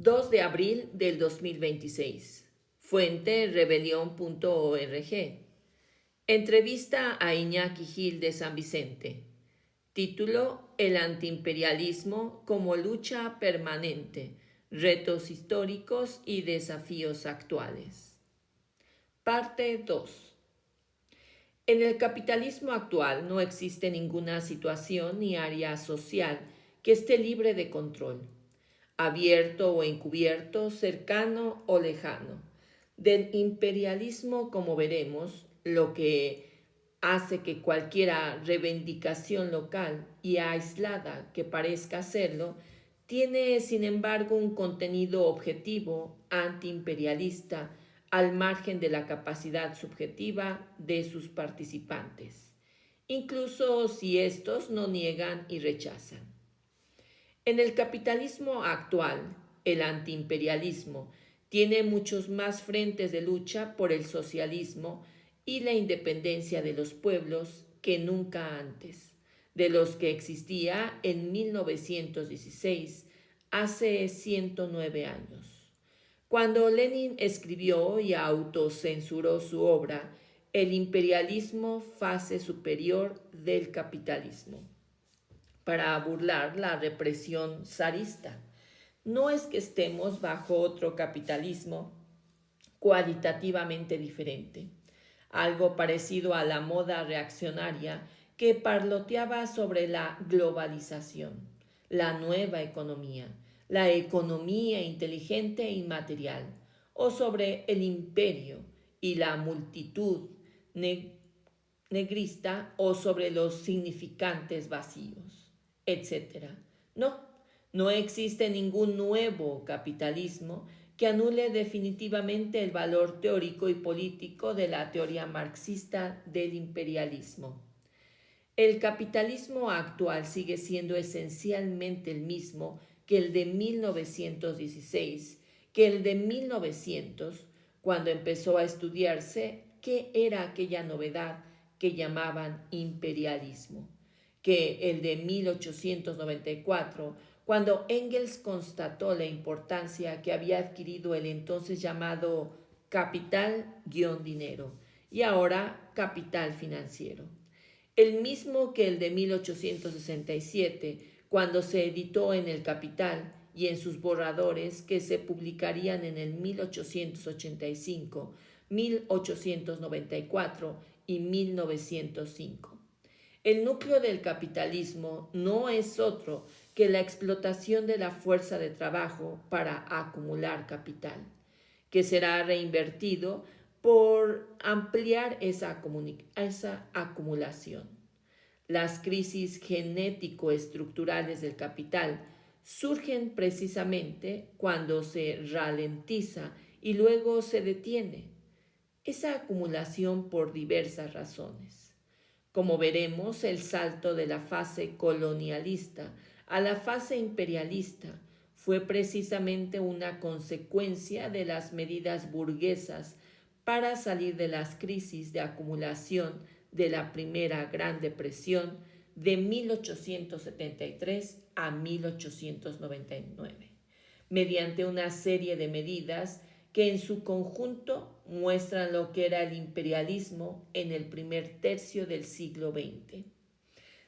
2 de abril del 2026. Fuente rebelión.org. Entrevista a Iñaki Gil de San Vicente. Título: El antiimperialismo como lucha permanente, retos históricos y desafíos actuales. Parte 2. En el capitalismo actual no existe ninguna situación ni área social que esté libre de control, abierto o encubierto, cercano o lejano. Del imperialismo, como veremos, lo que hace que cualquier reivindicación local y aislada que parezca hacerlo, tiene sin embargo un contenido objetivo antiimperialista al margen de la capacidad subjetiva de sus participantes, incluso si estos no niegan y rechazan. En el capitalismo actual, el antiimperialismo tiene muchos más frentes de lucha por el socialismo y la independencia de los pueblos que nunca antes, de los que existía en 1916, hace 109 años, cuando Lenin escribió y autocensuró su obra El imperialismo, fase superior del capitalismo, para burlar la represión zarista. No es que estemos bajo otro capitalismo cualitativamente diferente, algo parecido a la moda reaccionaria que parloteaba sobre la globalización, la nueva economía, la economía inteligente e inmaterial, o sobre el imperio y la multitud negrista o sobre los significantes vacíos, etc. No existe ningún nuevo capitalismo que anule definitivamente el valor teórico y político de la teoría marxista del imperialismo. El capitalismo actual sigue siendo esencialmente el mismo que el de 1916, que el de 1900, cuando empezó a estudiarse qué era aquella novedad que llamaban imperialismo, que el de 1894, cuando Engels constató la importancia que había adquirido el entonces llamado capital-dinero y ahora capital financiero. El mismo que el de 1867, cuando se editó en El Capital y en sus borradores que se publicarían en el 1885, 1894 y 1905. El núcleo del capitalismo no es otro que la explotación de la fuerza de trabajo para acumular capital, que será reinvertido por ampliar esa acumulación. Las crisis genético-estructurales del capital surgen precisamente cuando se ralentiza y luego se detiene esa acumulación por diversas razones. Como veremos, el salto de la fase colonialista a la fase imperialista fue precisamente una consecuencia de las medidas burguesas para salir de las crisis de acumulación de la primera Gran Depresión de 1873 a 1899, mediante una serie de medidas que en su conjunto muestran lo que era el imperialismo en el primer tercio del siglo XX.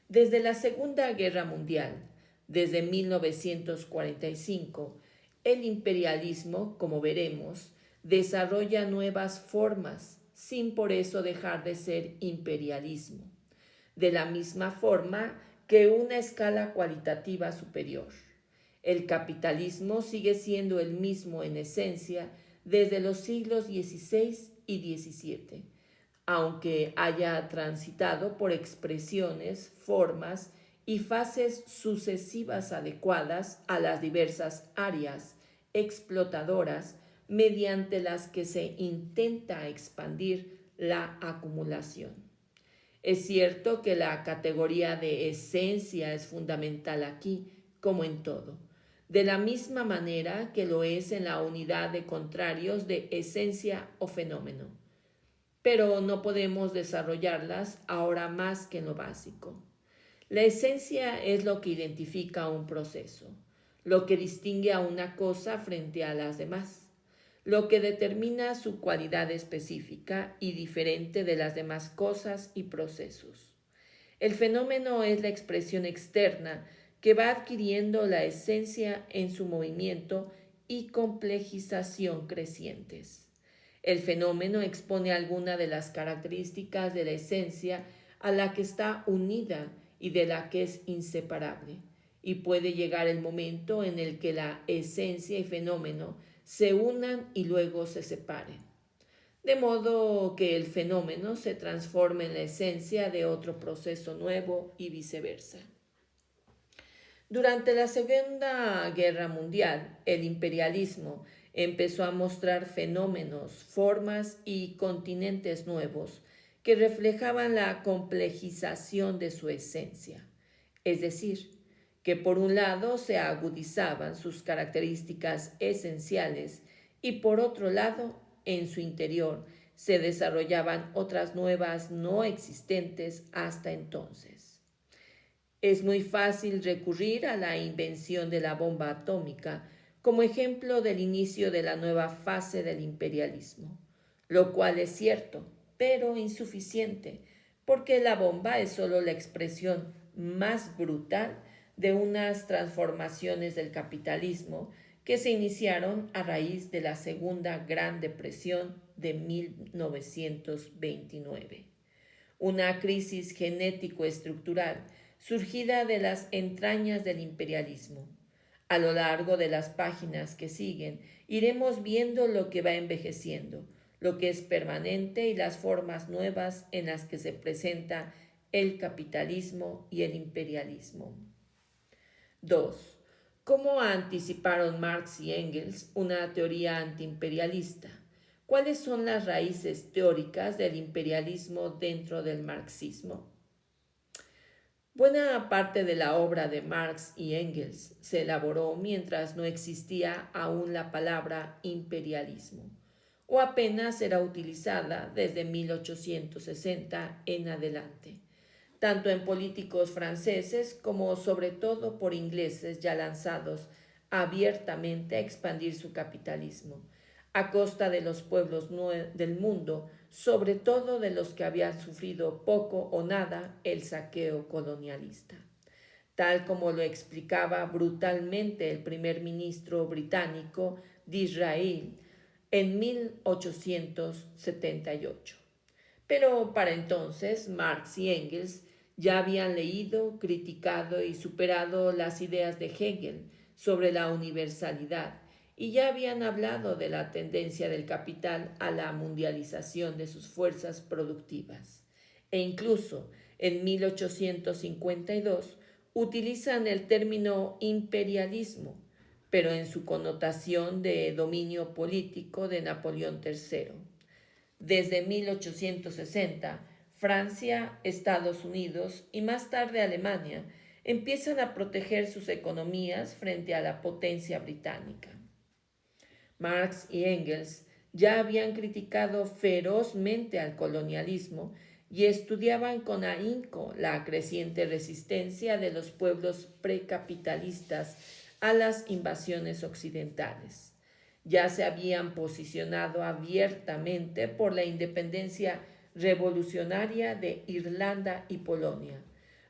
Desde la Segunda Guerra Mundial, desde 1945, el imperialismo, como veremos, desarrolla nuevas formas, sin por eso dejar de ser imperialismo, de la misma forma que una escala cualitativa superior. El capitalismo sigue siendo el mismo en esencia desde los siglos XVI y XVII, aunque haya transitado por expresiones, formas y fases sucesivas adecuadas a las diversas áreas explotadoras mediante las que se intenta expandir la acumulación. Es cierto que la categoría de esencia es fundamental aquí, como en todo, de la misma manera que lo es en la unidad de contrarios de esencia o fenómeno. Pero no podemos desarrollarlas ahora más que en lo básico. La esencia es lo que identifica un proceso. lo que distingue a una cosa frente a las demás, lo que determina su cualidad específica y diferente de las demás cosas y procesos. El fenómeno es la expresión externa que va adquiriendo la esencia en su movimiento y complejización crecientes. El fenómeno expone alguna de las características de la esencia a la que está unida y de la que es inseparable, y puede llegar el momento en el que la esencia y fenómeno se unan y luego se separen, de modo que el fenómeno se transforme en la esencia de otro proceso nuevo y viceversa. Durante la Segunda Guerra Mundial, el imperialismo empezó a mostrar fenómenos, formas y continentes nuevos que reflejaban la complejización de su esencia, es decir, que por un lado se agudizaban sus características esenciales y por otro lado, en su interior, se desarrollaban otras nuevas no existentes hasta entonces. Es muy fácil recurrir a la invención de la bomba atómica como ejemplo del inicio de la nueva fase del imperialismo, lo cual es cierto, pero insuficiente, porque la bomba es solo la expresión más brutal de unas transformaciones del capitalismo que se iniciaron a raíz de la Segunda Gran Depresión de 1929. Una crisis genético-estructural surgida de las entrañas del imperialismo. A lo largo de las páginas que siguen, iremos viendo lo que va envejeciendo, lo que es permanente y las formas nuevas en las que se presenta el capitalismo y el imperialismo. 2. ¿Cómo anticiparon Marx y Engels una teoría antiimperialista? ¿Cuáles son las raíces teóricas del imperialismo dentro del marxismo? Buena parte de la obra de Marx y Engels se elaboró mientras no existía aún la palabra imperialismo, o apenas era utilizada desde 1860 en adelante, tanto en políticos franceses como sobre todo por ingleses ya lanzados abiertamente a expandir su capitalismo, a costa de los pueblos del mundo, sobre todo de los que habían sufrido poco o nada el saqueo colonialista. Tal como lo explicaba brutalmente el primer ministro británico Disraeli en 1878. Pero para entonces Marx y Engels ya habían leído, criticado y superado las ideas de Hegel sobre la universalidad y ya habían hablado de la tendencia del capital a la mundialización de sus fuerzas productivas. E incluso en 1852 utilizan el término imperialismo, pero en su connotación de dominio político de Napoleón III. Desde 1860, Francia, Estados Unidos y más tarde Alemania empiezan a proteger sus economías frente a la potencia británica. Marx y Engels ya habían criticado ferozmente al colonialismo y estudiaban con ahínco la creciente resistencia de los pueblos precapitalistas a las invasiones occidentales. Ya se habían posicionado abiertamente por la independencia revolucionaria de Irlanda y Polonia,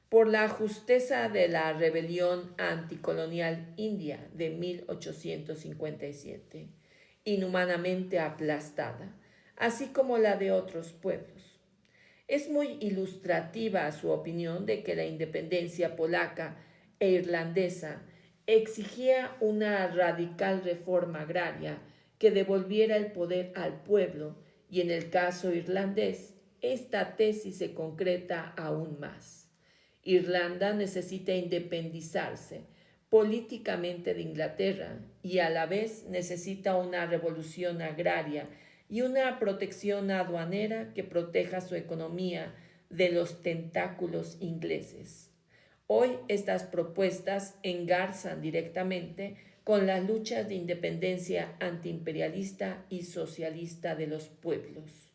por la justeza de la rebelión anticolonial india de 1857, inhumanamente aplastada, así como la de otros pueblos. Es muy ilustrativa su opinión de que la independencia polaca e irlandesa exigía una radical reforma agraria que devolviera el poder al pueblo y en el caso irlandés, esta tesis se concreta aún más. Irlanda necesita independizarse políticamente de Inglaterra y a la vez necesita una revolución agraria y una protección aduanera que proteja su economía de los tentáculos ingleses. Hoy estas propuestas engarzan directamente con las luchas de independencia antiimperialista y socialista de los pueblos.